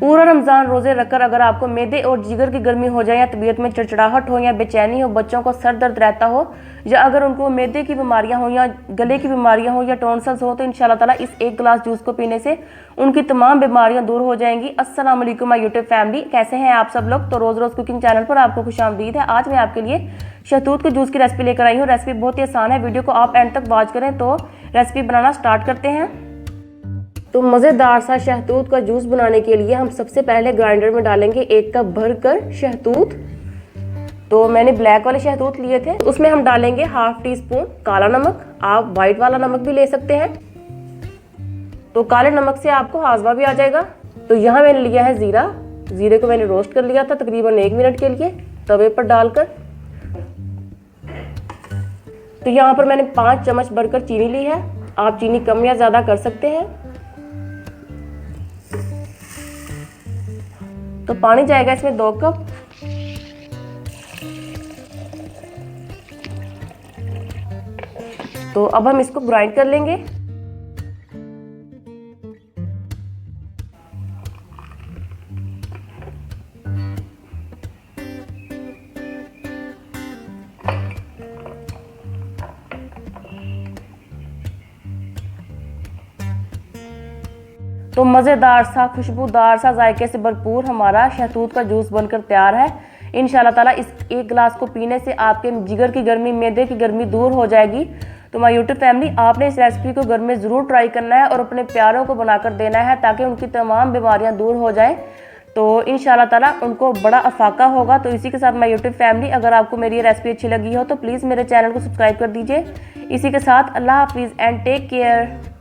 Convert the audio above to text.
पूरा रमज़ान रोज़े रखकर अगर आपको मैदे और जिगर की गर्मी हो जाए या तबीयत में चिड़चिड़ाहट हो या बेचैनी हो, बच्चों को सर दर्द रहता हो या अगर उनको मैदे की बीमारियां हो या गले की बीमारियां हो या टॉन्सिल्स हो, तो इंशाल्लाह ताला इस एक गिलास जूस को पीने से उनकी तमाम बीमारियां दूर हो जाएंगी। अस्सलाम वालेकुम माय यूट्यूब फैमिली, कैसे हैं आप सब लोग। तो रोज़ रोज़ कुकिंग चैनल पर आपको खुशामदीद है। आज मैं आपके लिए शहतूत के जूस की रेसिपी लेकर आई हूँ। रेसिपी बहुत ही आसान है, वीडियो को आप एंड तक वॉच करें। तो रेसिपी बनाना स्टार्ट करते हैं। तो मज़ेदार सा शहतूत का जूस बनाने के लिए हम सबसे पहले ग्राइंडर में डालेंगे 1 कप भरकर शहतूत। तो मैंने ब्लैक वाले शहतूत लिए थे। उसमें हम डालेंगे ½ टीस्पून काला नमक, आप वाइट वाला नमक भी ले सकते हैं। तो काले नमक से आपको हाजमा भी आ जाएगा। तो यहाँ मैंने लिया है जीरा। जीरे को मैंने रोस्ट कर लिया था तकरीबन 1 मिनट के लिए तवे पर डालकर। तो यहाँ पर मैंने 5 चम्मच भरकर चीनी ली है। आप चीनी कम या ज़्यादा कर सकते हैं। तो पानी जाएगा इसमें 2 कप। तो अब हम इसको ग्राइंड कर लेंगे। तो मज़ेदार सा, खुशबूदार सा, जायके से भरपूर हमारा शहतूत का जूस बनकर तैयार है। इंशाल्लाह ताला इस एक गिलास को पीने से आपके जिगर की गर्मी, मैदे की गर्मी दूर हो जाएगी। तो माय यूट्यूब फैमिली, आपने इस रेसिपी को घर में ज़रूर ट्राई करना है और अपने प्यारों को बनाकर देना है ताकि उनकी तमाम बीमारियां दूर हो जाएं। तो इंशाल्लाह ताला उनको बड़ा अफाका होगा। तो इसी के साथ माय यूट्यूब फैमिली, अगर आपको मेरी ये रेसिपी अच्छी लगी हो तो प्लीज़ मेरे चैनल को सब्सक्राइब कर दीजिए। इसी के साथ अल्लाह हाफिज़ एंड टेक केयर।